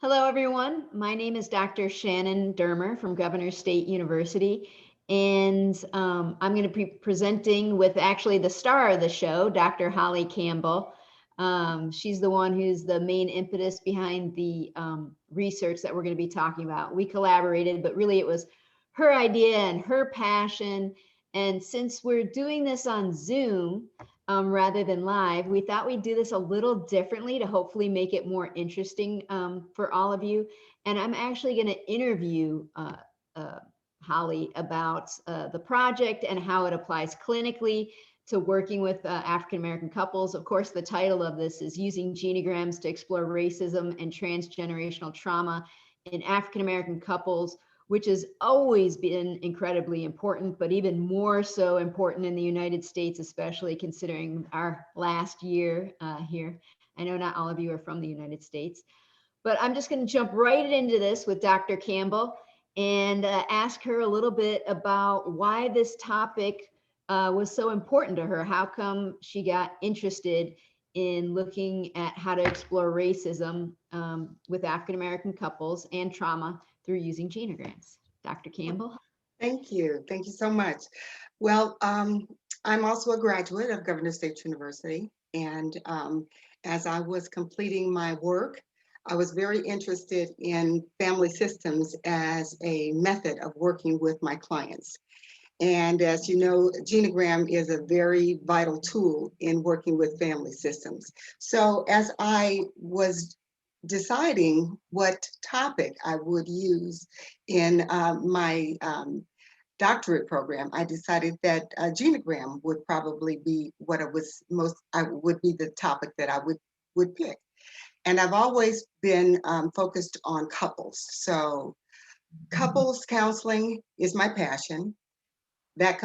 Hello, everyone. My name is Dr. Shannon Dermer from Governor State University, and I'm going to be presenting with actually the star of the show, Dr. Hollie Campbell. She's the one who's the main impetus behind the research that we're going to be talking about. We collaborated, but really it was her idea and her passion. And since we're doing this on Zoom, rather than live, we thought we'd do this a little differently to hopefully make it more interesting for all of you. And I'm actually going to interview Hollie about the project and how it applies clinically to working with African-American couples. Of course, the title of this is Using Genograms to Explore Racism and Transgenerational Trauma in African-American Couples, which has always been incredibly important, but even more so important in the United States, especially considering our last year here. I know not all of you are from the United States, but I'm just going to jump right into this with Dr. Campbell and ask her a little bit about why this topic was so important to her. How come she got interested in looking at how to explore racism with African-American couples and trauma through using genograms. Dr. Campbell. Thank you. Thank you so much. Well, I'm also a graduate of Governor State University. And as I was completing my work, I was very interested in family systems as a method of working with my clients. And as you know, Genogram is a very vital tool in working with family systems. So as I was deciding what topic I would use in my doctorate program, I decided that genogram would probably be what would be the topic that I would pick. And I've always been focused on couples. So couples counseling is my passion. That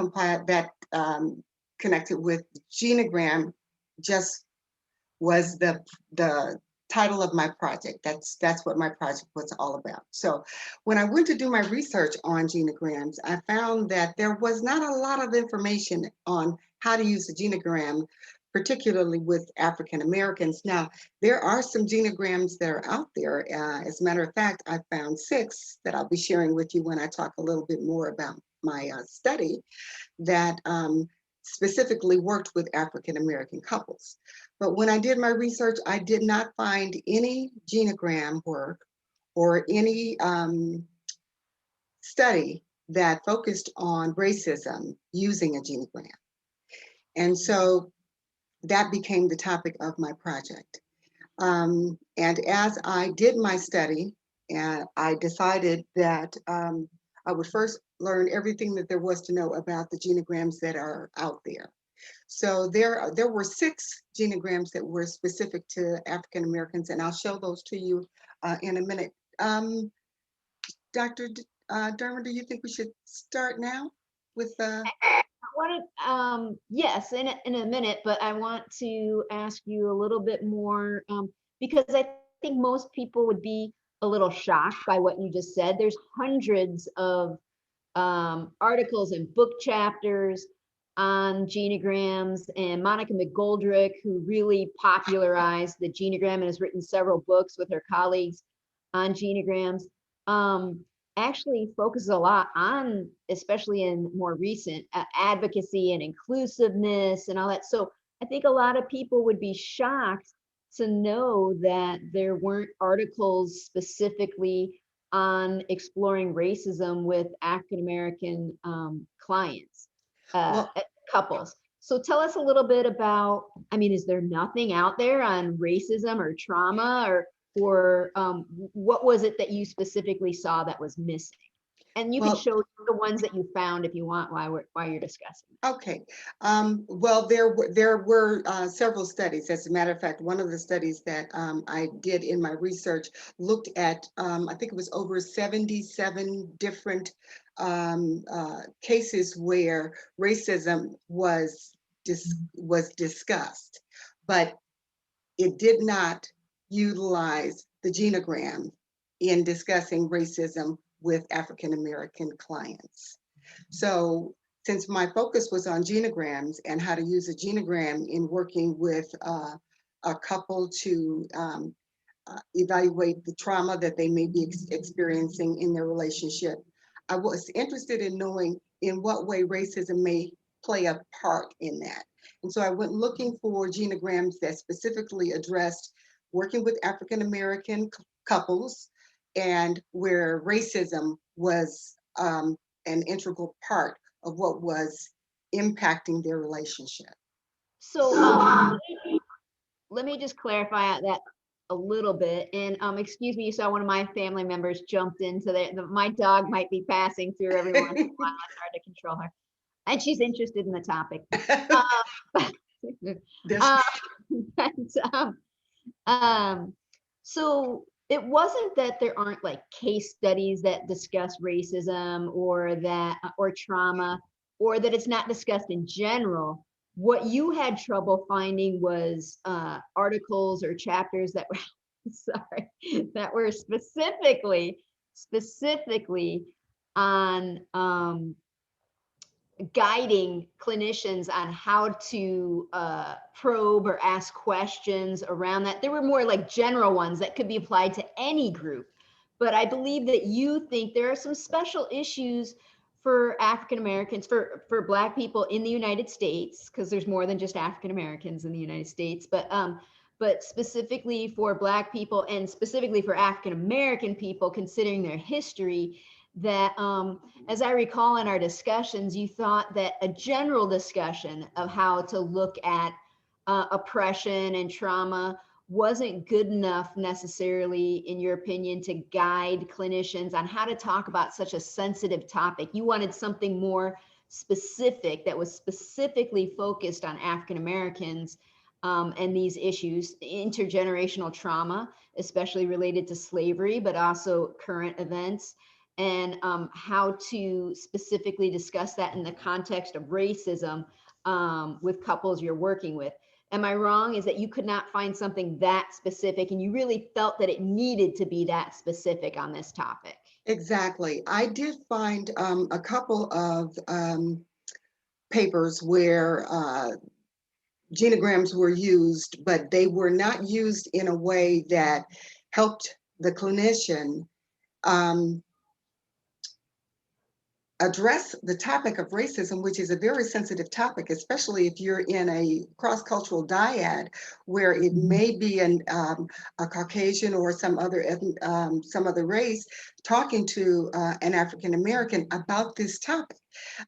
connected with genogram just was the title of my project. That's what my project was all about. So when I went to do my research on genograms, I found that there was not a lot of information on how to use a genogram, particularly with African Americans. Now, there are some genograms that are out there. As a matter of fact, I found 6 that I'll be sharing with you when I talk a little bit more about my study that specifically worked with African American couples. But when I did my research, I did not find any genogram work or any study that focused on racism using a genogram. And so that became the topic of my project. And as I did my study, I decided that I would first learn everything that there was to know about the genograms that are out there. So there were 6 genograms that were specific to African Americans, and I'll show those to you in a minute. Dr. Dermer, do you think we should start now with Yes, in a minute, but I want to ask you a little bit more because I think most people would be a little shocked by what you just said. There's hundreds of articles and book chapters on genograms, and Monica McGoldrick, who really popularized the genogram and has written several books with her colleagues on genograms, actually focuses a lot on, especially in more recent advocacy and inclusiveness and all that. So I think a lot of people would be shocked to know that there weren't articles specifically on exploring racism with African-American clients, couples. So tell us a little bit about, I mean, is there nothing out there on racism or trauma, or what was it that you specifically saw that was missing? And you can show the ones that you found if you want while you're discussing. Okay. Well, there were several studies. As a matter of fact, one of the studies that I did in my research looked at, I think it was over 77 different cases where racism was discussed, but it did not utilize the genogram in discussing racism with African American clients. So since my focus was on genograms and how to use a genogram in working with a couple to evaluate the trauma that they may be experiencing in their relationship. I was interested in knowing in what way racism may play a part in that. And so I went looking for genograms that specifically addressed working with African American couples and where racism was an integral part of what was impacting their relationship. So let me just clarify that a little bit. And excuse me, you saw one of my family members jumped into my dog might be passing through every once in a while. It's hard to control her. And she's interested in the topic. But, so it wasn't that there aren't like case studies that discuss racism or trauma, or that it's not discussed in general. What you had trouble finding was articles or chapters that were sorry, that were specifically on guiding clinicians on how to probe or ask questions around that. There were more like general ones that could be applied to any group. But I believe that you think there are some special issues for African Americans, for Black people in the United States, because there's more than just African Americans in the United States, but specifically for Black people and specifically for African American people, considering their history, that as I recall in our discussions, you thought that a general discussion of how to look at oppression and trauma wasn't good enough necessarily, in your opinion, to guide clinicians on how to talk about such a sensitive topic. You wanted something more specific that was specifically focused on African Americans and these issues, intergenerational trauma, especially related to slavery, but also current events, and how to specifically discuss that in the context of racism with couples you're working with. Am I wrong? Is that you could not find something that specific and you really felt that it needed to be that specific on this topic? Exactly. I did find a couple of papers where genograms were used, but they were not used in a way that helped the clinician address the topic of racism, which is a very sensitive topic, especially if you're in a cross-cultural dyad where it may be a Caucasian or some other race talking to an African American about this topic.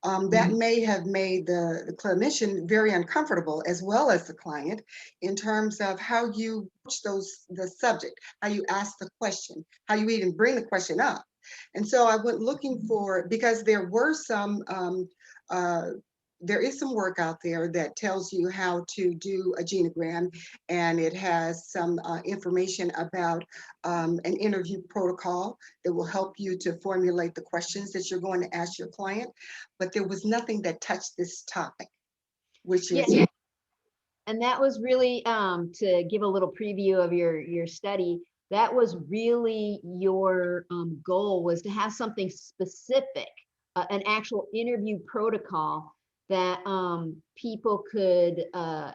That may have made the clinician very uncomfortable, as well as the client, in terms of how you approach the subject, how you ask the question, how you even bring the question up. And so I went looking for, because there is some work out there that tells you how to do a genogram, and it has some information about an interview protocol that will help you to formulate the questions that you're going to ask your client. But there was nothing that touched this topic, which is. Yeah. And that was really to give a little preview of your study. That was really your goal, was to have something specific, an actual interview protocol that people could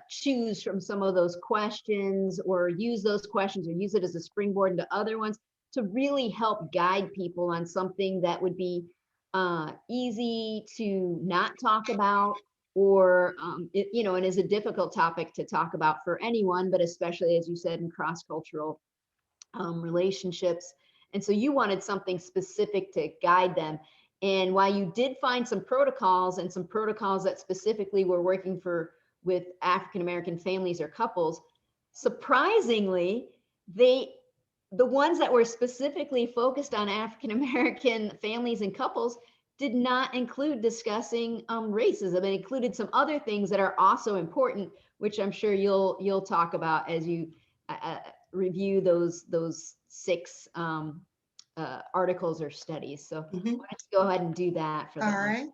choose from some of those questions, or use those questions, or use it as a springboard into other ones, to really help guide people on something that would be easy to not talk about, or and is a difficult topic to talk about for anyone, but especially, as you said, in cross-cultural relationships. And so you wanted something specific to guide them. And while you did find some protocols, and some protocols that specifically were working with African American families or couples, surprisingly, the ones that were specifically focused on African American families and couples did not include discussing racism. It included some other things that are also important, which I'm sure you'll talk about as you review those 6 articles or studies. So why don't you go ahead and do that for them. All right.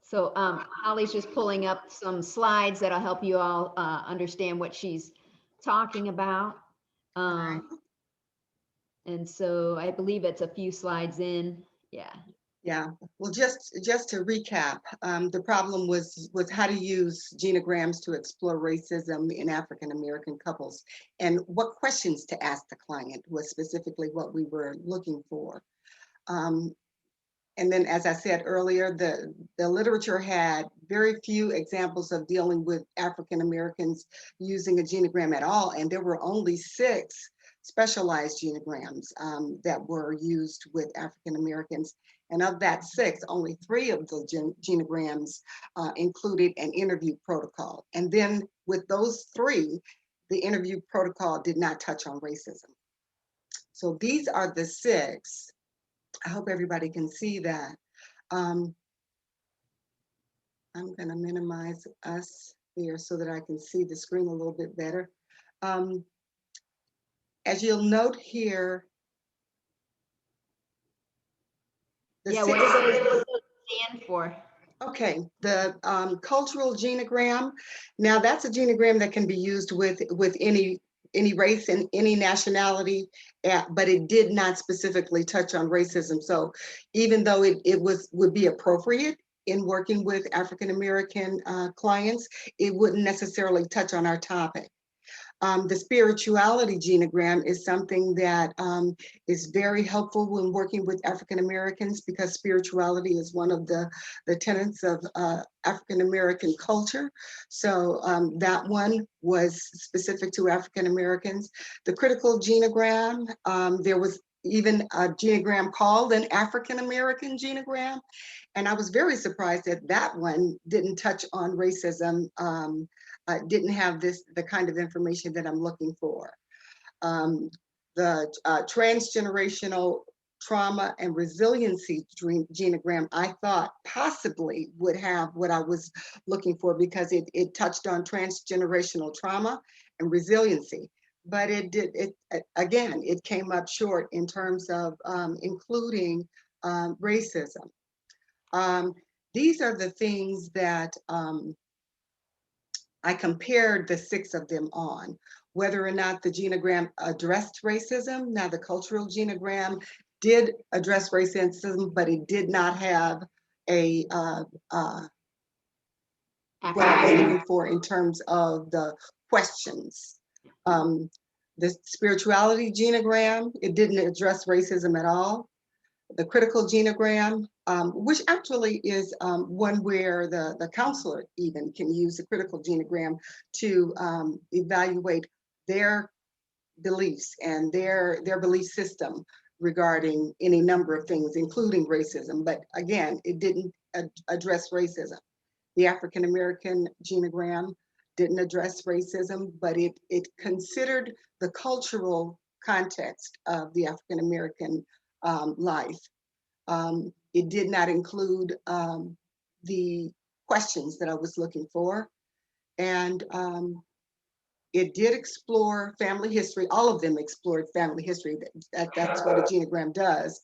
So Hollie's just pulling up some slides that'll help you all understand what she's talking about. And so I believe it's a few slides in. Yeah. Yeah, well, just to recap, the problem was how to use genograms to explore racism in African American couples, and what questions to ask the client was specifically what we were looking for. Um, and then, as I said earlier, the literature had very few examples of dealing with African Americans using a genogram at all, and there were only 6 specialized genograms that were used with African Americans. And of that 6, only 3 of the genograms included an interview protocol. And then with those 3, the interview protocol did not touch on racism. So these are the 6. I hope everybody can see that. Um, I'm going to minimize us here so that I can see the screen a little bit better. Um, as you'll note here, the Yeah, 6, what do those stand for? okay, the cultural genogram. Now that's a genogram that can be used with any race and any nationality, but it did not specifically touch on racism. So even though it would be appropriate in working with African American clients, it wouldn't necessarily touch on our topic. The spirituality genogram is something that is very helpful when working with African Americans, because spirituality is one of the tenets of African American culture. So that one was specific to African Americans. The critical genogram, there was even a genogram called an African American genogram. And I was very surprised that that one didn't touch on racism, didn't have the kind of information that I'm looking for. Um, the transgenerational trauma and resiliency genogram, I thought possibly would have what I was looking for, because it touched on transgenerational trauma and resiliency. But again, it came up short in terms of including racism. Um, these are the things that I compared the 6 of them on, whether or not the genogram addressed racism. Now, the cultural genogram did address racism, but it did not have a what I was looking for in terms of the questions. Um, the spirituality genogram, it didn't address racism at all. The critical genogram, which actually is one where the counselor even can use the critical genogram to evaluate their beliefs and their belief system regarding any number of things, including racism. But again, it didn't address racism. The African American genogram didn't address racism, but it considered the cultural context of the African American life. It did not include the questions that I was looking for. And it did explore family history. All of them explored family history. That's what a genogram does.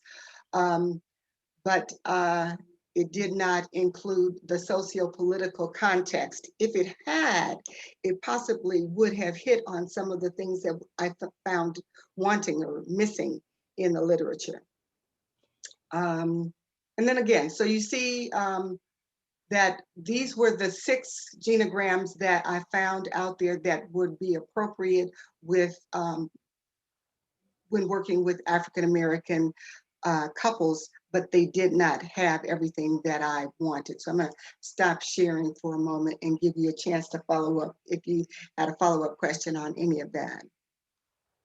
But it did not include the socio-political context. If it had, it possibly would have hit on some of the things that I found wanting or missing in the literature. And then again, so you see that these were the 6 genograms that I found out there that would be appropriate with when working with African American couples, but they did not have everything that I wanted. So I'm going to stop sharing for a moment and give you a chance to follow up if you had a follow-up question on any of that.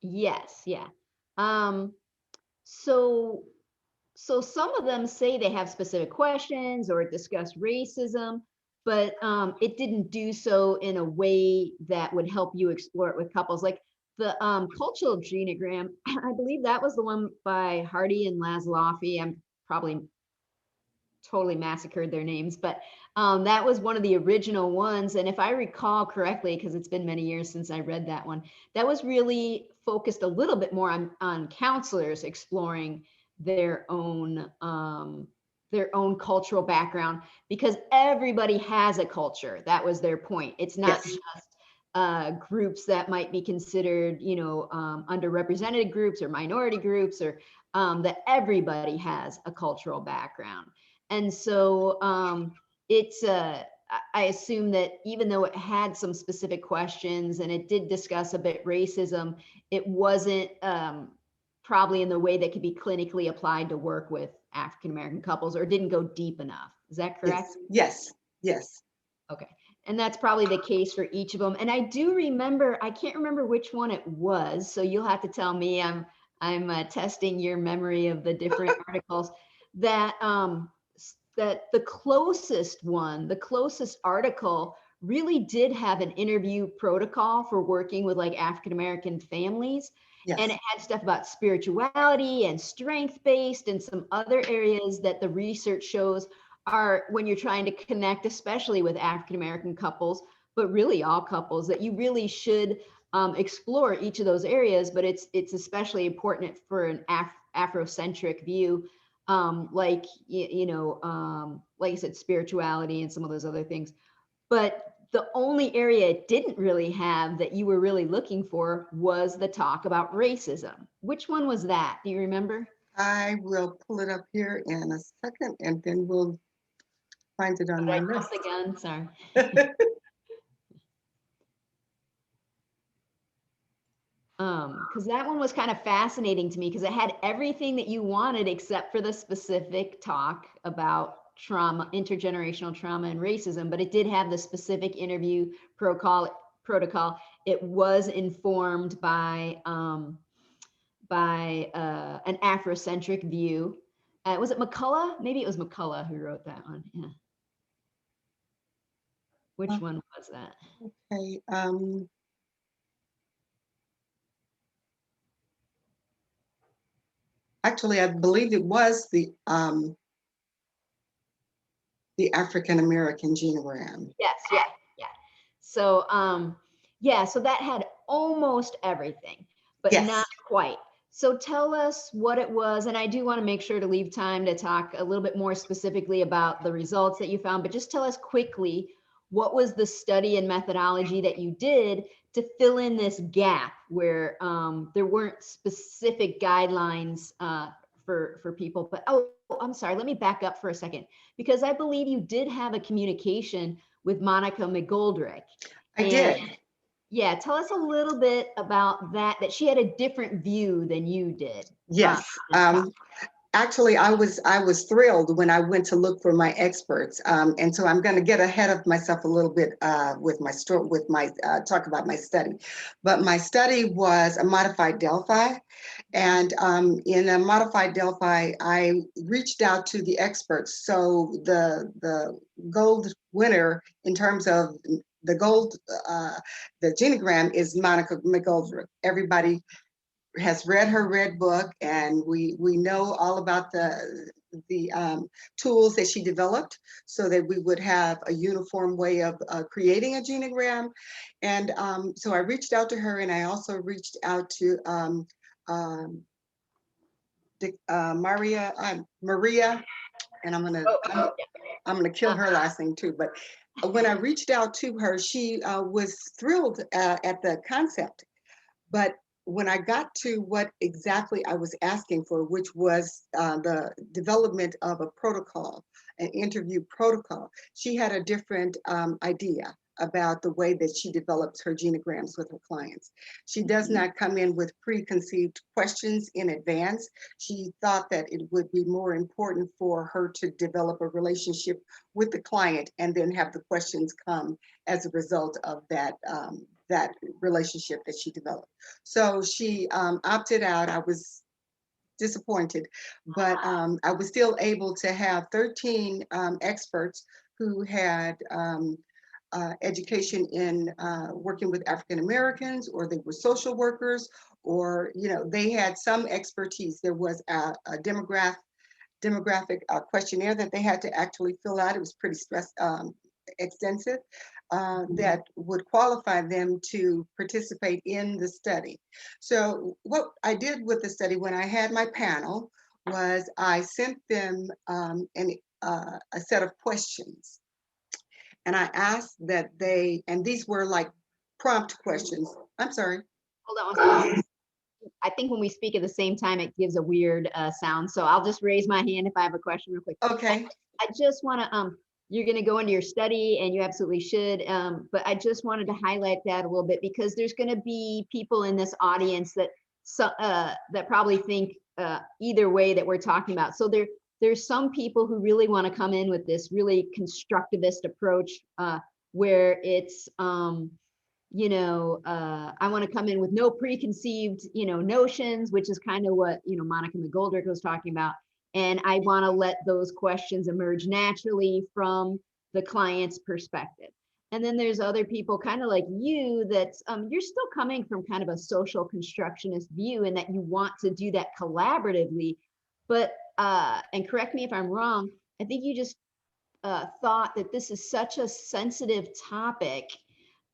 Yes, yeah. Um, so so some of them say they have specific questions or discuss racism, but it didn't do so in a way that would help you explore it with couples. Like the cultural genogram, I believe that was the one by Hardy and Laszloffy. I'm probably totally massacred their names, but that was one of the original ones. And if I recall correctly, because it's been many years since I read that one, that was really focused a little bit more on counselors exploring their own cultural background, because everybody has a culture. That was their point. It's not Yes. just groups that might be considered, underrepresented groups or minority groups, or that everybody has a cultural background. And so it's, I assume that even though it had some specific questions and it did discuss a bit racism, it wasn't probably in the way that could be clinically applied to work with African American couples, or didn't go deep enough. Is that correct? Yes, yes. Okay. And that's probably the case for each of them. And I do remember, I can't remember which one it was, so you'll have to tell me. I'm testing your memory of the different articles. That that the closest one, the closest article really did have an interview protocol for working with like African American families. Yes. And it had stuff about spirituality and strength based and some other areas that the research shows are when you're trying to connect, especially with African American couples, but really all couples, that you really should explore each of those areas. But it's especially important for an Afrocentric view, like like I said, spirituality and some of those other things. But the only area it didn't really have that you were really looking for was the talk about racism. Which one was that? Do you remember? I will pull it up here in a second, and then we'll find it on my list. The gun, sorry. Because that one was kind of fascinating to me because it had everything that you wanted except for the specific talk about trauma, intergenerational trauma and racism, but it did have the specific interview protocol. It was informed by an Afrocentric view. Was it McCullough? Maybe it was McCullough who wrote that one. Yeah. Which one was that? Okay. Actually, I believe it was the African American genogram. Yes, yeah. So so that had almost everything, but Yes. not quite. So tell us what it was, and I do want to make sure to leave time to talk a little bit more specifically about the results that you found, but just tell us quickly, what was the study and methodology that you did to fill in this gap where there weren't specific guidelines for people. But I'm sorry, let me back up for a second, because I believe you did have a communication with Monica McGoldrick. I did. Yeah, tell us a little bit about that she had a different view than you did. Yes. Actually, I was thrilled when I went to look for my experts, and so I'm going to get ahead of myself a little bit with my talk about my study. But my study was a modified Delphi, and in a modified Delphi, I reached out to the experts. So the gold winner in terms of the genogram is Monica McGoldrick. Everybody has read her red book, and we know all about the tools that she developed so that we would have a uniform way of creating a genogram. And so I reached out to her, and I also reached out to Maria, and I'm gonna kill her last name too. But when I reached out to her, she was thrilled at the concept. But when I got to what exactly I was asking for, which was the development of a protocol, an interview protocol, she had a different idea about the way that she develops her genograms with her clients. She does not come in with preconceived questions in advance. She thought that it would be more important for her to develop a relationship with the client and then have the questions come as a result of that that relationship that she developed. So she opted out. I was disappointed, but I was still able to have 13 experts who had education in working with African Americans, or they were social workers, or they had some expertise. There was a demographic questionnaire that they had to actually fill out. It was pretty extensive, that would qualify them to participate in the study. So what I did with the study when I had my panel was I sent them a set of questions. And I asked that and these were like prompt questions. I'm sorry. Hold on one second. I think when we speak at the same time, it gives a weird sound. So I'll just raise my hand if I have a question real quick. Okay. I just want to, you're going to go into your study and you absolutely should. But I just wanted to highlight that a little bit because there's going to be people in this audience that that probably think either way that we're talking about. So there's some people who really want to come in with this really constructivist approach where it's, I want to come in with no preconceived, notions, which is kind of what, Monica McGoldrick was talking about. And I want to let those questions emerge naturally from the client's perspective. And then there's other people kind of like you that you're still coming from kind of a social constructionist view and that you want to do that collaboratively. But, and correct me if I'm wrong, I think you just thought that this is such a sensitive topic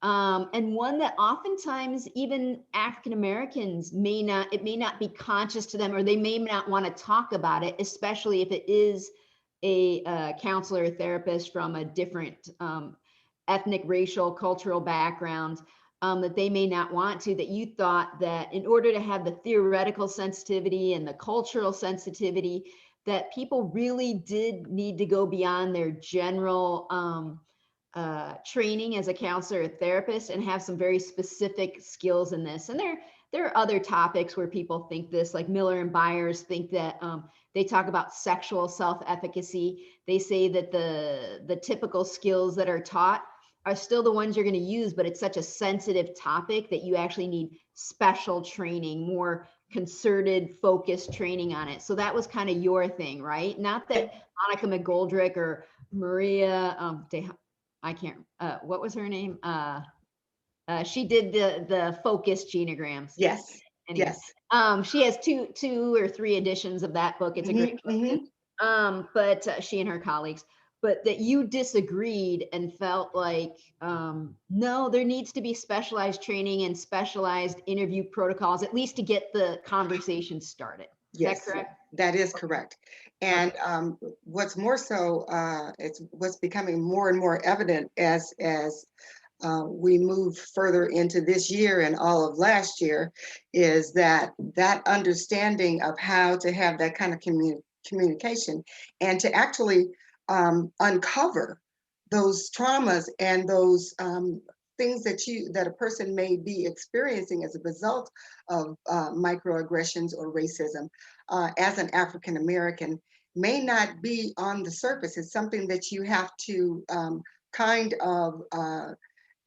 and one that oftentimes even African Americans it may not be conscious to them, or they may not want to talk about it, especially if it is a counselor or therapist from a different ethnic, racial, cultural background, that they may not want to, that you thought that in order to have the theoretical sensitivity and the cultural sensitivity, that people really did need to go beyond their general training as a counselor or therapist and have some very specific skills in this. And there are other topics where people think this, like Miller and Byers think that they talk about sexual self-efficacy. They say that the typical skills that are taught are still the ones you're going to use, but it's such a sensitive topic that you actually need special training, more concerted, focused training on it. So that was kind of your thing, right? Not that Monica McGoldrick or Maria, I can't, what was her name? She did the focus genograms. Yes. Anyway, Yes. she has two or three editions of that book. It's a great book. But she and her colleagues, but that you disagreed and felt like, no, there needs to be specialized training and specialized interview protocols, at least to get the conversation started. Yes, Is that correct? that is correct. And what's more so, it's what's becoming more and more evident as we move further into this year and all of last year, is that understanding of how to have that kind of communication and to actually uncover those traumas and those things that a person may be experiencing as a result of microaggressions or racism as an African American may not be on the surface. It's something that you have to kind of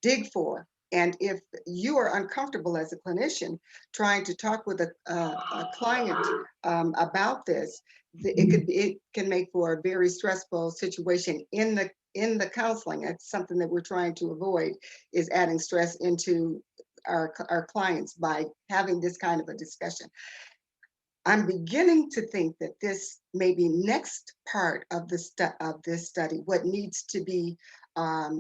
dig for. And if you are uncomfortable as a clinician trying to talk with a client about this, it can make for a very stressful situation in the counseling. That's something that we're trying to avoid, is adding stress into our clients by having this kind of a discussion. I'm beginning to think that this may be next part of this study, what needs to be a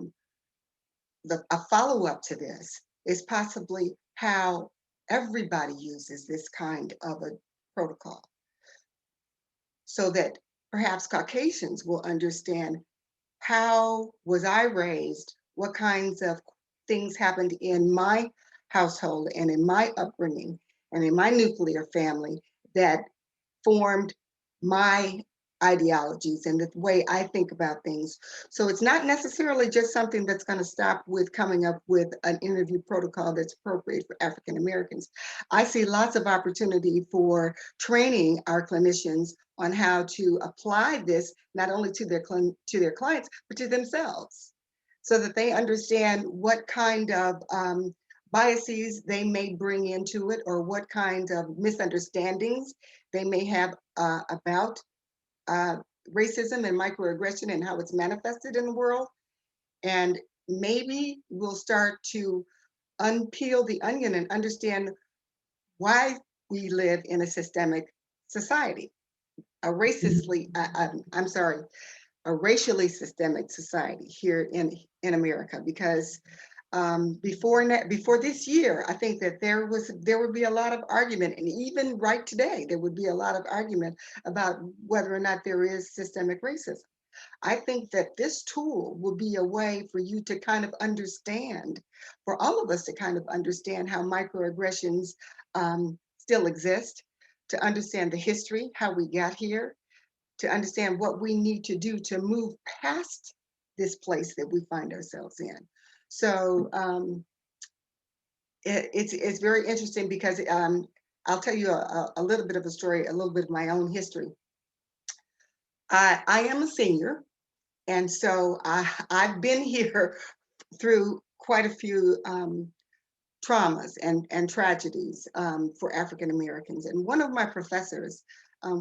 follow-up to this is possibly how everybody uses this kind of a protocol, so that perhaps Caucasians will understand, how was I raised? What kinds of things happened in my household and in my upbringing and in my nuclear family that formed my ideologies and the way I think about things. So it's not necessarily just something that's going to stop with coming up with an interview protocol that's appropriate for African Americans. I see lots of opportunity for training our clinicians on how to apply this not only to their clients, but to themselves, so that they understand what kind of biases they may bring into it, or what kind of misunderstandings they may have about racism and microaggression and how it's manifested in the world. And maybe we'll start to unpeel the onion and understand why we live in a systemic society, a racially systemic society here in America. Because before this year, I think that there would be a lot of argument, and even right today, there would be a lot of argument about whether or not there is systemic racism. I think that this tool will be a way for you to kind of understand, for all of us to kind of understand how microaggressions still exist, to understand the history, how we got here, to understand what we need to do to move past this place that we find ourselves in. So it's very interesting because I'll tell you a little bit of a story, a little bit of my own history. I am a senior, and so I've been here through quite a few traumas and tragedies for African Americans. And one of my professors,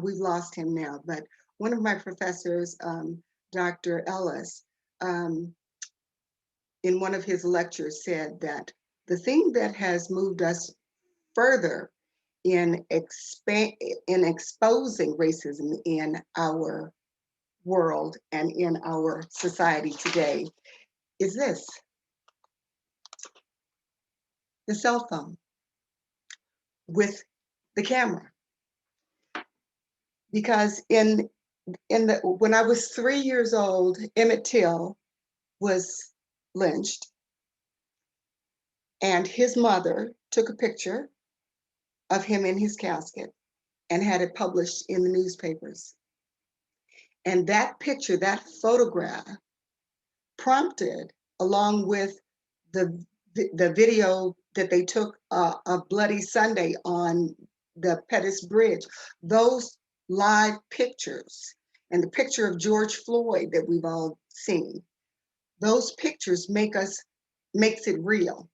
we've lost him now, but one of my professors, Dr. Ellis, um, in one of his lectures said that the thing that has moved us further in exposing racism in our world and in our society today is this: the cell phone with the camera. Because when I was 3 years old, Emmett Till was lynched, and his mother took a picture of him in his casket and had it published in the newspapers. And that picture, that photograph, prompted, along with the video that they took of Bloody Sunday on the Pettus Bridge, those live pictures, and the picture of George Floyd that we've all seen, those pictures makes it real,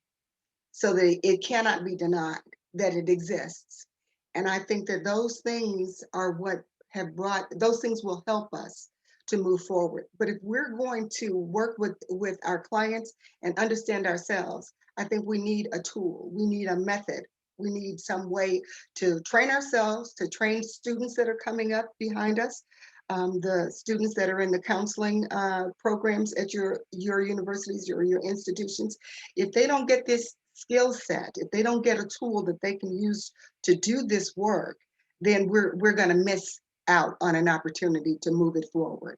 so that it cannot be denied that it exists. And I think that those things are what those things will help us to move forward. But if we're going to work with our clients and understand ourselves, I think we need a tool, we need a method, we need some way to train ourselves, to train students that are coming up behind us, the students that are in the counseling programs at your universities or your institutions. If they don't get this skill set, if they don't get a tool that they can use to do this work, then we're going to miss out on an opportunity to move it forward.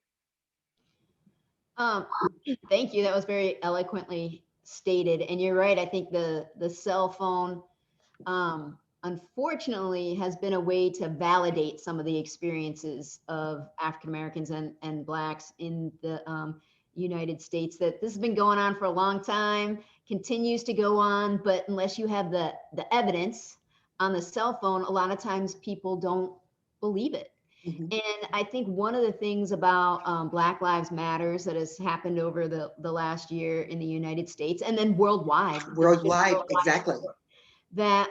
Thank you. That was very eloquently stated. And you're right. I think the cell phone, unfortunately, has been a way to validate some of the experiences of African Americans and Blacks in the United States. That this has been going on for a long time, continues to go on, but unless you have the evidence on the cell phone, a lot of times people don't believe it. Mhm. And I think one of the things about Black Lives Matters that has happened over the last year in the United States and then worldwide, Worldwide, exactly. that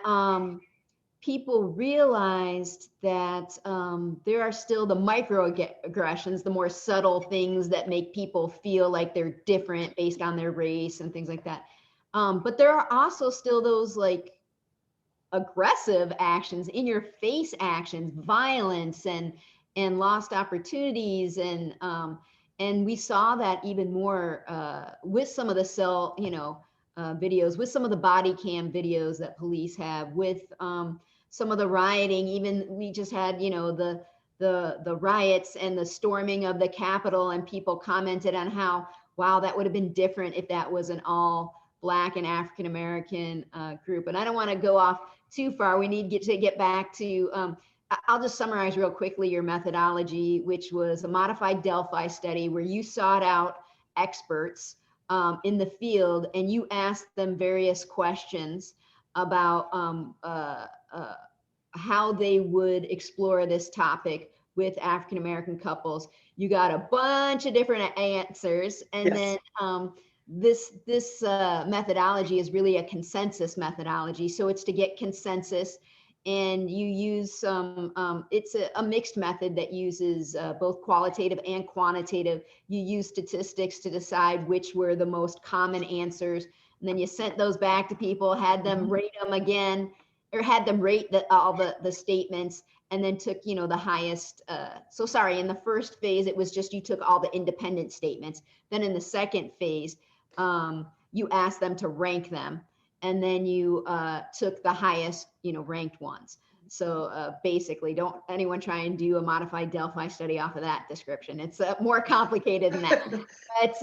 people realized that there are still the microaggressions, the more subtle things that make people feel like they're different based on their race and things like that. But there are also still those like aggressive actions, in your face actions, violence and lost opportunities, and we saw that even more with some of the videos, with some of the body cam videos that police have, with some of the rioting. Even we just had the riots and the storming of the Capitol, and people commented on how, wow, that would have been different if that was an all Black and African American group. And I don't want to go off too far. We need to get back to, I'll just summarize real quickly your methodology, which was a modified Delphi study where you sought out experts in the field and you asked them various questions about how they would explore this topic with African American couples. You got a bunch of different answers, and Yes. then this methodology is really a consensus methodology. So it's to get consensus, and you use some, it's a mixed method that uses both qualitative and quantitative. You use statistics to decide which were the most common answers, and then you sent those back to people, had them rate them again, or had them rate all the statements, and then took the highest. So sorry, in the first phase it was just you took all the independent statements. Then in the second phase you asked them to rank them, and then you took the highest ranked ones. So basically, don't anyone try and do a modified Delphi study off of that description. It's more complicated than that. But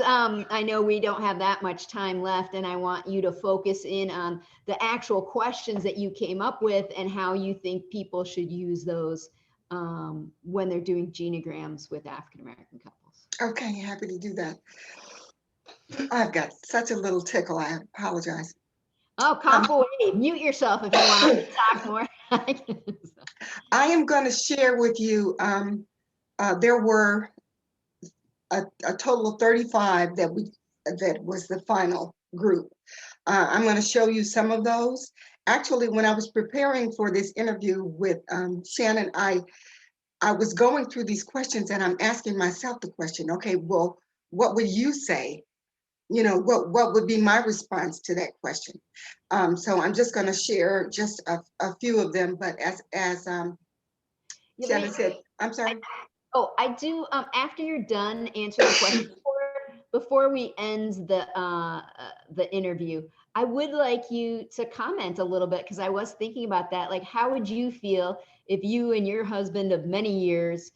I know we don't have that much time left, and I want you to focus in on the actual questions that you came up with and how you think people should use those when they're doing genograms with African American couples. Okay, happy to do that. I've got such a little tickle. I apologize. Oh, cough away. Mute yourself if you want to talk more. I am going to share with you. There were a total of 35 that was the final group. I'm going to show you some of those. Actually, when I was preparing for this interview with Shannon, I was going through these questions and I'm asking myself the question, okay, well, what would you say? You know, what would be my response to that question? So I'm just going to share just a few of them, but as Shannon said, I'm sorry. I do, after you're done answering the question, before we end the interview, I would like you to comment a little bit, because I was thinking about that. Like, how would you feel if you and your husband of many years,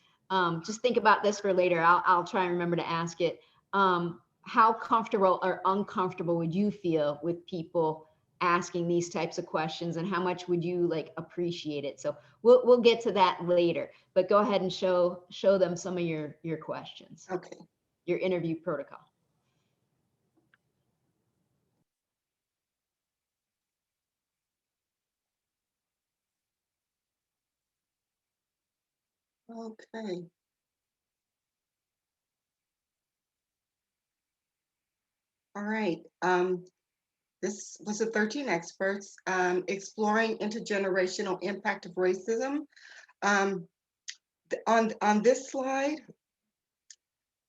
just think about this for later, I'll try and remember to ask it. How comfortable or uncomfortable would you feel with people asking these types of questions, and how much would you like appreciate it? So we'll get to that later, but go ahead and show them some of your questions. Okay. Your interview protocol. Okay. All right. This was the 13 experts exploring intergenerational impact of racism. On this slide,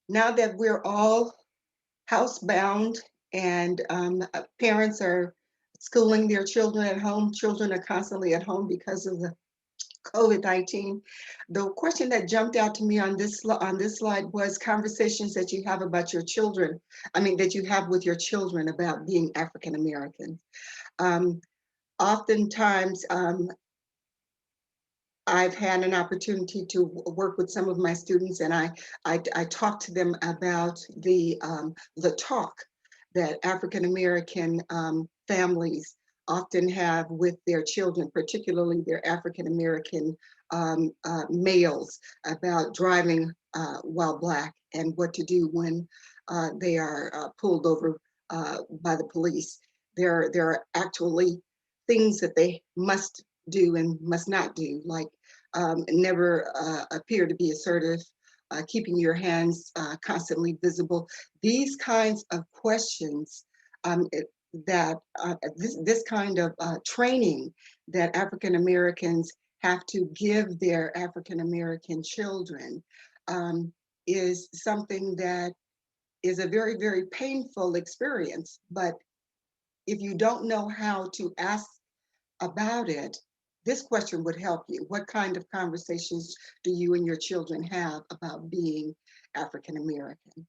now that we're all housebound and parents are schooling their children at home, children are constantly at home because of the COVID-19. The question that jumped out to me on this slide was conversations that you have about your children. I mean, that you have with your children about being African American. Oftentimes, I've had an opportunity to work with some of my students, and I talk to them about the talk that African American families often have with their children, particularly their African American males, about driving while Black and what to do when they are pulled over by the police. There are actually things that they must do and must not do, like never appear to be assertive, keeping your hands constantly visible. These kinds of questions this kind of training that African Americans have to give their African American children is something that is a very, very painful experience. But if you don't know how to ask about it, this question would help you. What kind of conversations do you and your children have about being African American?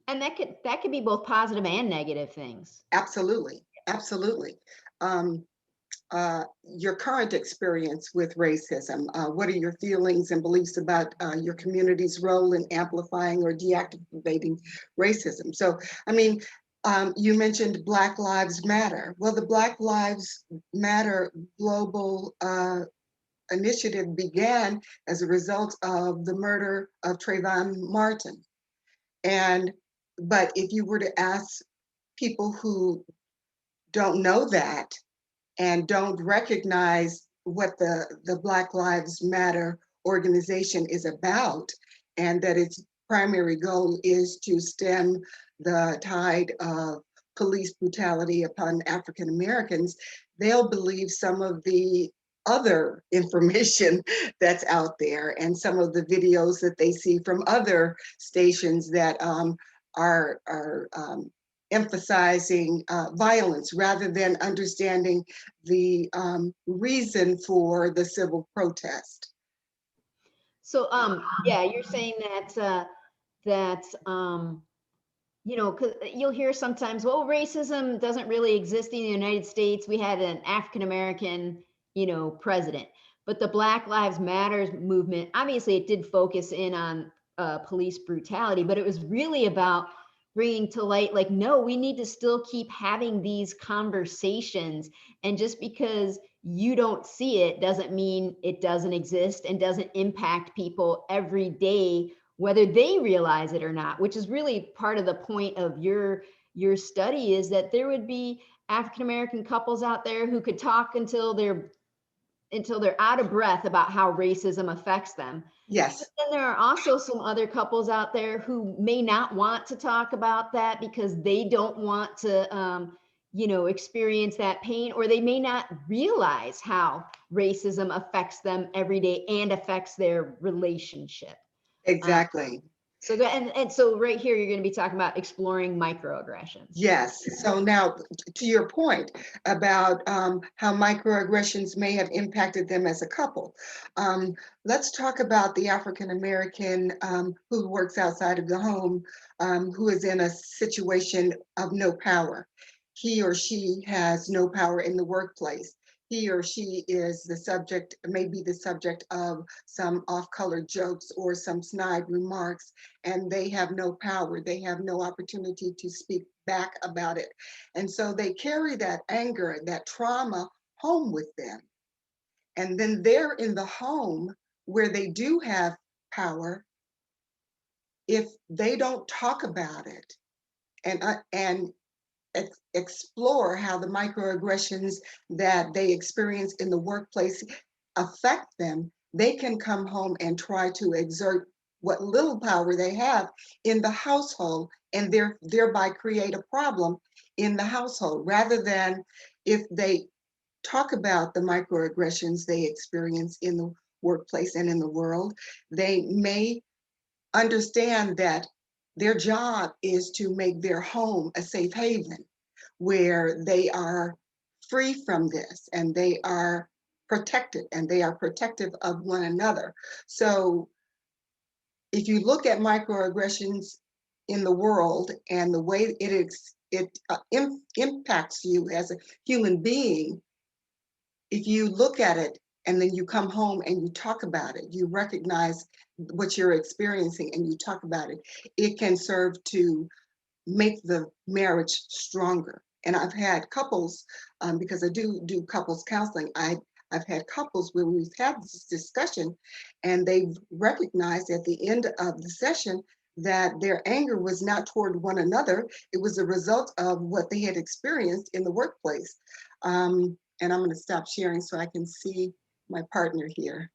And that could be both positive and negative things. Absolutely, absolutely. Your current experience with racism, what are your feelings and beliefs about your community's role in amplifying or deactivating racism? So, I mean, you mentioned Black Lives Matter. Well, the Black Lives Matter global initiative began as a result of the murder of Trayvon Martin. But if you were to ask people who don't know that and don't recognize what the Black Lives Matter organization is about, and that its primary goal is to stem the tide of police brutality upon African Americans, they'll believe some of the other information that's out there and some of the videos that they see from other stations that are emphasizing violence rather than understanding the reason for the civil protest. So yeah, you're saying that you know, 'cause you'll hear sometimes, well, racism doesn't really exist in the United States. We had an African American, you know, president. But the Black Lives Matters movement, obviously, it did focus in on police brutality, but it was really about bringing to light, like, no, we need to still keep having these conversations. And just because you don't see it doesn't mean it doesn't exist and doesn't impact people every day, whether they realize it or not, which is really part of the point of your study, is that there would be African American couples out there who could talk until they're out of breath about how racism affects them. But Yes, then there are also some other couples out there who may not want to talk about that because they don't want to, you know, experience that pain, or they may not realize how racism affects them every day and affects their relationship. Um, exactly. and so right here, you're going to be talking about exploring microaggressions. Yes. So now, to your point about how microaggressions may have impacted them as a couple, um, let's talk about the African American who works outside of the home, who is in a situation of no power. He or she has no power in the workplace. He or she is the subject, may be the subject of some off-color jokes or some snide remarks, and they have no power. They have no opportunity to speak back about it. And so they carry that anger, that trauma home with them. And then they're in the home where they do have power. If they don't talk about it and explore how the microaggressions that they experience in the workplace affect them, they can come home and try to exert what little power they have in the household and thereby create a problem in the household rather than if they talk about the microaggressions they experience in the workplace and in the world, they may understand that their job is to make their home a safe haven where they are free from this and they are protected and they are protective of one another. So if you look at microaggressions in the world and the way it impacts you as a human being, if you look at it and then you come home and you talk about it, you recognize what you're experiencing and you talk about it, it can serve to make the marriage stronger. And I've had couples, because I do couples counseling, I've had couples where we've had this discussion and they've recognized at the end of the session that their anger was not toward one another. It was a result of what they had experienced in the workplace. And I'm going to stop sharing so I can see my partner here.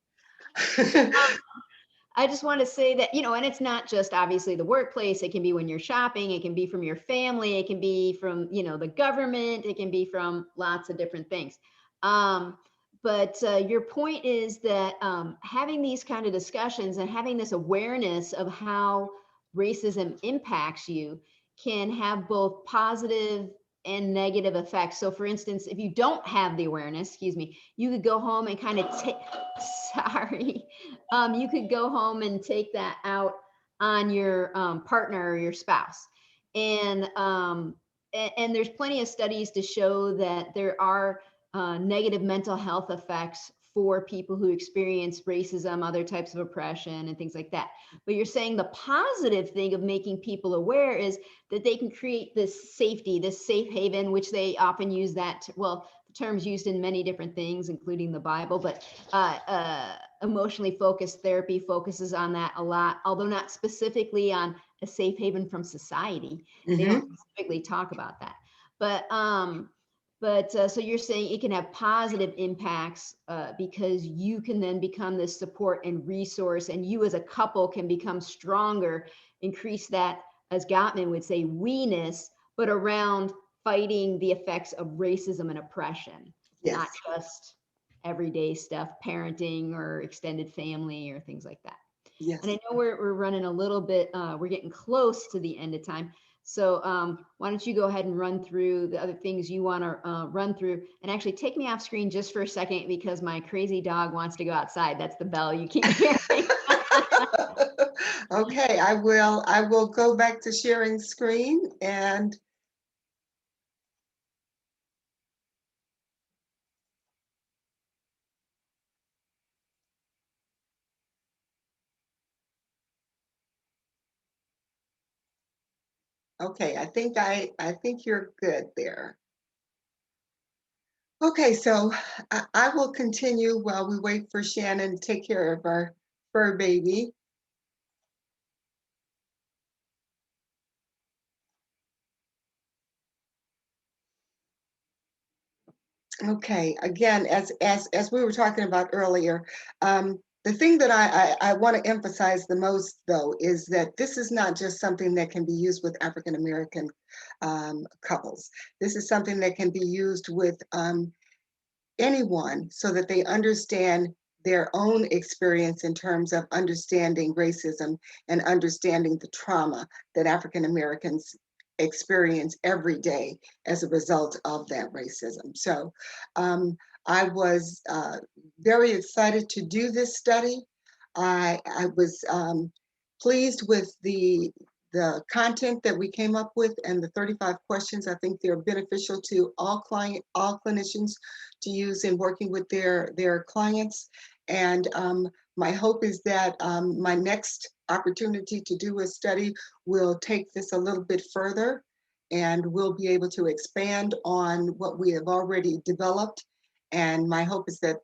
I just want to say that, you know, and it's not just obviously the workplace. It can be when you're shopping. It can be from your family. It can be from, you know, the government. It can be from lots of different things. But your point is that having these kind of discussions and having this awareness of how racism impacts you can have both positive and negative effects. So for instance, if you don't have the awareness, excuse me, you could go home and kind of take, sorry, you could go home and take that out on your partner or your spouse. And, and there's plenty of studies to show that there are negative mental health effects for people who experience racism, other types of oppression, and things like that. But you're saying the positive thing of making people aware is that they can create this safety, this safe haven, which they often use that, well, the term's used in many different things, including the Bible, but emotionally focused therapy focuses on that a lot, although not specifically on a safe haven from society. They don't specifically talk about that. But so you're saying it can have positive impacts because you can then become this support and resource, and you as a couple can become stronger, increase that, as Gottman would say, we-ness, but around fighting the effects of racism and oppression, Yes. not just everyday stuff, parenting or extended family or things like that. Yes. And I know we're running a little bit, we're getting close to the end of time. So why don't you go ahead and run through the other things you want to run through, and actually take me off screen just for a second because my crazy dog wants to go outside. That's the bell you keep hearing. Okay, I will go back to sharing screen and okay, I think you're good there. Okay, so I will continue while we wait for Shannon to take care of our fur baby. Okay, again, as we were talking about earlier, the thing that I want to emphasize the most, though, is that this is not just something that can be used with African American couples. This is something that can be used with anyone so that they understand their own experience in terms of understanding racism and understanding the trauma that African Americans experience every day as a result of that racism. So I was very excited to do this study. I was pleased with the content that we came up with and the 35 questions. I think they're beneficial to all clinicians to use in working with their clients. And my hope is that my next opportunity to do a study will take this a little bit further, and we'll be able to expand on what we have already developed. And my hope is that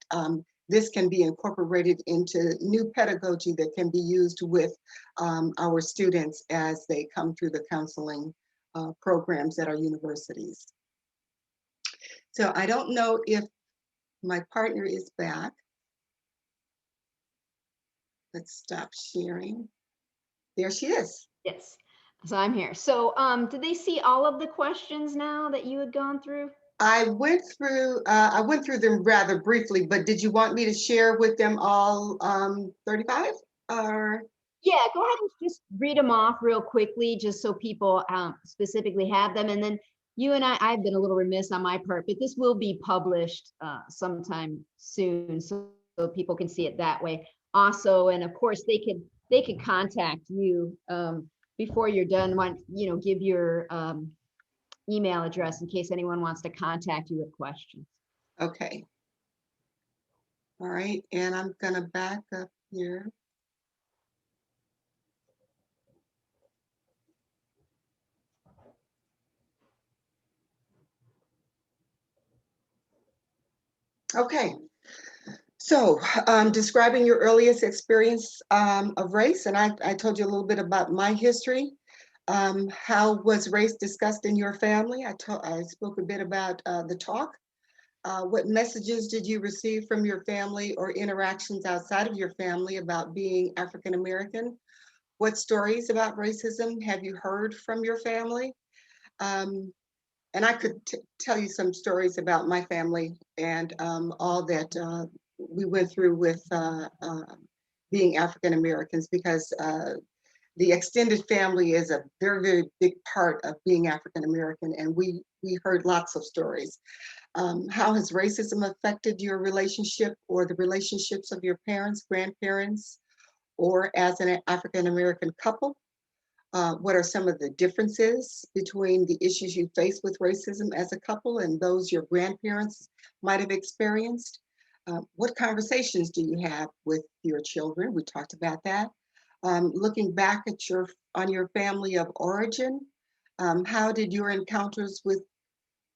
this can be incorporated into new pedagogy that can be used with our students as they come through the counseling programs at our universities. So I don't know if my partner is back. Let's stop sharing. There she is. Yes. So I'm here. So did they see all of the questions now that you had gone through? I went through them rather briefly, but did you want me to share with them all 35? Or Yeah, go ahead and just read them off real quickly, just so people specifically have them. And then you and I've been a little remiss on my part, but this will be published sometime soon, so people can see it that way also. And of course, they could contact you before you're done. Give your email address in case anyone wants to contact you with questions. okay. All right, and I'm gonna back up here. Okay, so describing your earliest experience of race, and I told you a little bit about my history. How was race discussed in your family? I spoke a bit about the talk. What messages did you receive from your family or interactions outside of your family about being African American? What stories about racism have you heard from your family? And I could tell you some stories about my family and all that we went through with being African Americans, because the extended family is a very, very big part of being African American, and we heard lots of stories. How has racism affected your relationship or the relationships of your parents, grandparents, or as an African American couple? What are some of the differences between the issues you face with racism as a couple and those your grandparents might have experienced? What conversations do you have with your children? We talked about that. Looking back at on your family of origin, how did your encounters with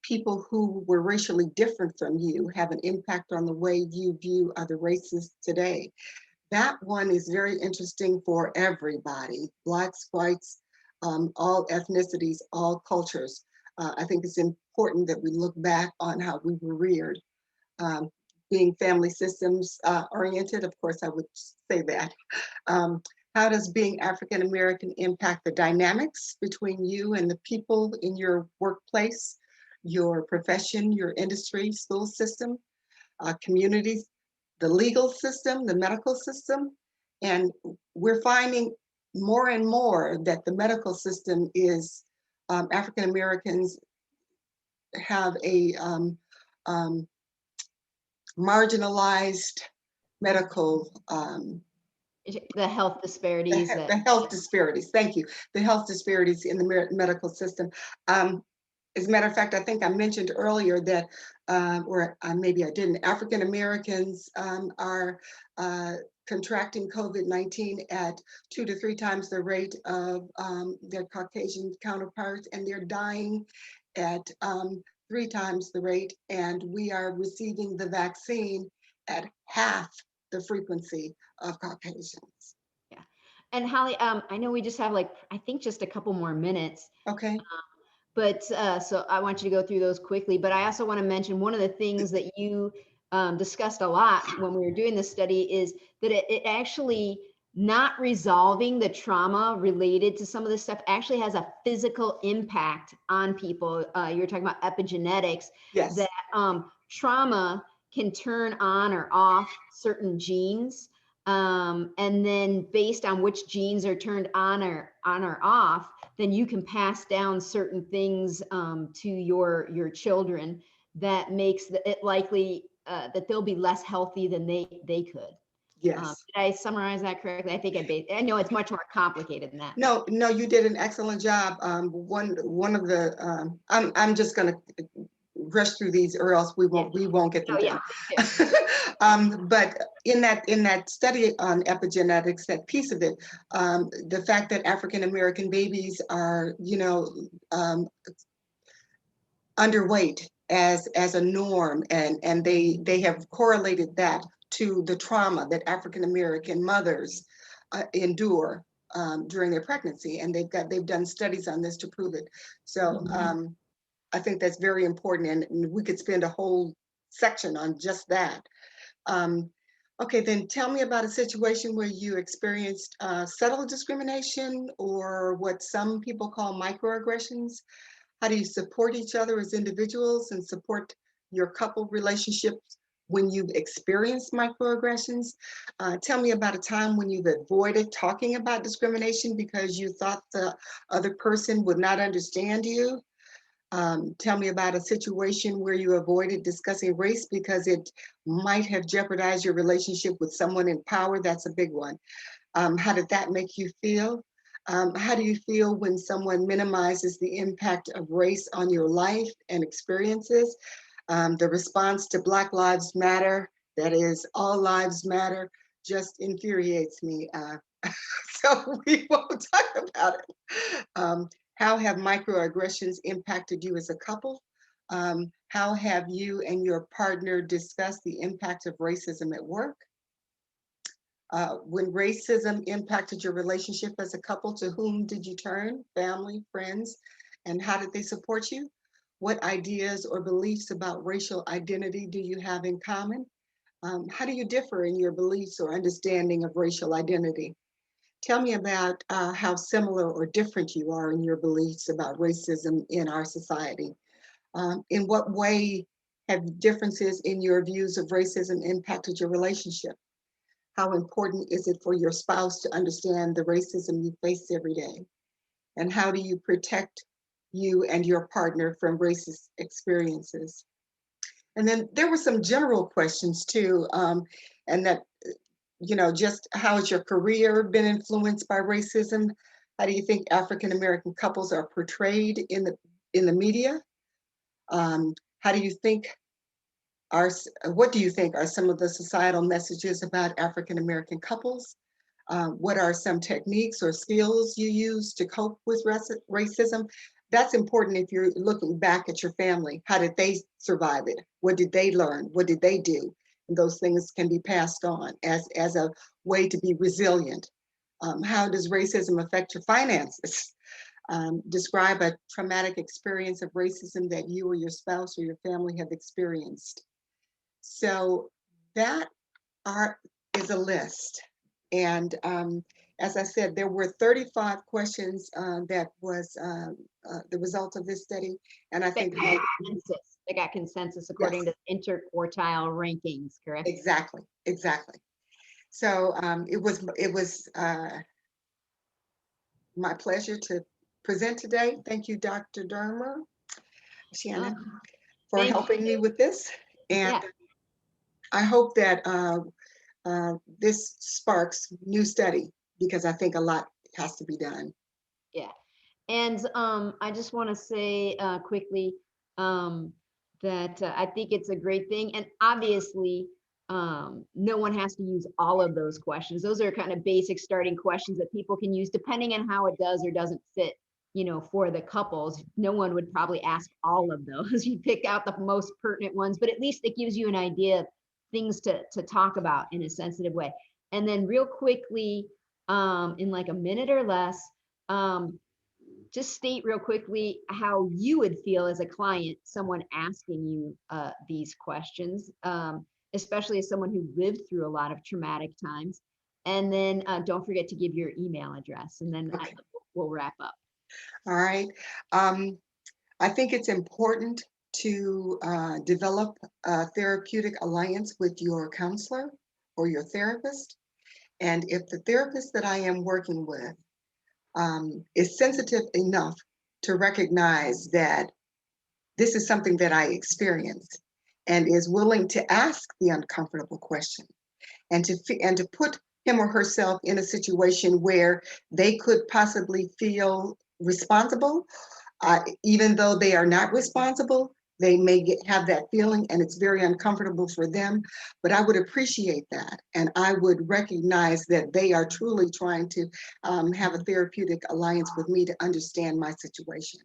people who were racially different from you have an impact on the way you view other races today? That one is very interesting for everybody, Blacks, whites, all ethnicities, all cultures. I think it's important that we look back on how we were reared. Um, Being family systems oriented, of course, I would say that. How does being African American impact the dynamics between you and the people in your workplace, your profession, your industry, school system, communities, the legal system, the medical system? And we're finding more and more that the medical system is, African Americans have a marginalized medical The health disparities that, The health disparities. Thank you. The health disparities in the medical system. As a matter of fact, I think I mentioned earlier that, or maybe I didn't, African Americans are contracting COVID-19 at 2 to 3 times the rate of their Caucasian counterparts, and they're dying at 3 times the rate, and we are receiving the vaccine at half the frequency of Caucasians. yeah. And Holly, I know we just have like, I think just a couple more minutes. Okay. But so I want you to go through those quickly. But I also want to mention one of the things that you discussed a lot when we were doing this study is that it actually not resolving the trauma related to some of this stuff actually has a physical impact on people. You were talking about epigenetics. Yes. That trauma can turn on or off certain genes. And then based on which genes are turned on or off, then you can pass down certain things to your children that makes it likely that they'll be less healthy than they could. Yes. Did I summarize that correctly? I think I know it's much more complicated than that. No, you did an excellent job. One of the I'm just going to rush through these, or else we won't get them done. But in that study on epigenetics, that piece of it, the fact that African American babies are, underweight as a norm, and they have correlated that to the trauma that African American mothers endure during their pregnancy, and they've done studies on this to prove it. So I think that's very important, and we could spend a whole section on just that. Okay, then tell me about a situation where you experienced subtle discrimination, or what some people call microaggressions. How do you support each other as individuals and support your couple relationships when you've experienced microaggressions? Tell me about a time when you've avoided talking about discrimination because you thought the other person would not understand you. Tell me about a situation where you avoided discussing race because it might have jeopardized your relationship with someone in power. That's a big one. How did that make you feel? How do you feel when someone minimizes the impact of race on your life and experiences? The response to Black Lives Matter, that is, all lives matter, just infuriates me. So we won't talk about it. How have microaggressions impacted you as a couple? How have you and your partner discussed the impact of racism at work? When racism impacted your relationship as a couple, to whom did you turn? Family, friends, and how did they support you? What ideas or beliefs about racial identity do you have in common? How do you differ in your beliefs or understanding of racial identity? Tell me about how similar or different you are in your beliefs about racism in our society. In what way have differences in your views of racism impacted your relationship? How important is it for your spouse to understand the racism you face every day? And how do you protect you and your partner from racist experiences? And then there were some general questions too, and that, just how has your career been influenced by racism? How do you think African American couples are portrayed in the media? How do you think what do you think are some of the societal messages about African American couples? What are some techniques or skills you use to cope with racism? That's important if you're looking back at your family. How did they survive it? What did they learn? What did they do? And those things can be passed on as a way to be resilient. How does racism affect your finances? Describe a traumatic experience of racism that you or your spouse or your family have experienced. So that is a list. And as I said, there were 35 questions that was the result of this study. And I think they got consensus according to interquartile rankings, correct? Exactly. So it was my pleasure to present today. Thank you, Dr. Dermer, Shannon, for helping me with this. And I hope that this sparks new study because I think a lot has to be done. Yeah. And I just want to say quickly that I think it's a great thing. And obviously, no one has to use all of those questions. Those are kind of basic starting questions that people can use depending on how it does or doesn't fit, for the couples. No one would probably ask all of those. You pick out the most pertinent ones, but at least it gives you an idea of things to talk about in a sensitive way. And then real quickly, in like a minute or less, just state real quickly how you would feel as a client, someone asking you these questions, especially as someone who lived through a lot of traumatic times. And then don't forget to give your email address, and then Okay. we'll wrap up. All right. I think it's important to develop a therapeutic alliance with your counselor or your therapist. And if the therapist that I am working with is sensitive enough to recognize that this is something that I experienced and is willing to ask the uncomfortable question and to put him or herself in a situation where they could possibly feel responsible, even though they are not responsible, they may have that feeling and it's very uncomfortable for them. But I would appreciate that. And I would recognize that they are truly trying to have a therapeutic alliance with me to understand my situation.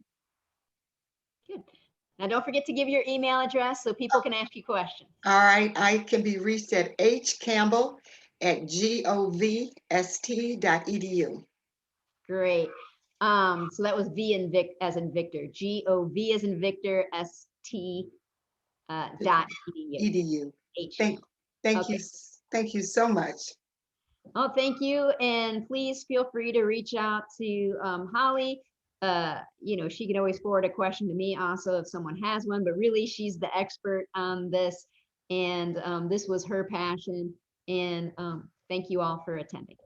Good. Now don't forget to give your email address so people can ask you questions. All right, I can be reached at hcampbell@govst.edu. Great. So that was V in as in Victor, GOV as in Victor, ST .edu. Edu. H. Thank Okay. you. Thank you so much. Oh, thank you. And please feel free to reach out to Hollie. She can always forward a question to me also if someone has one, but really she's the expert on this. And this was her passion. And thank you all for attending.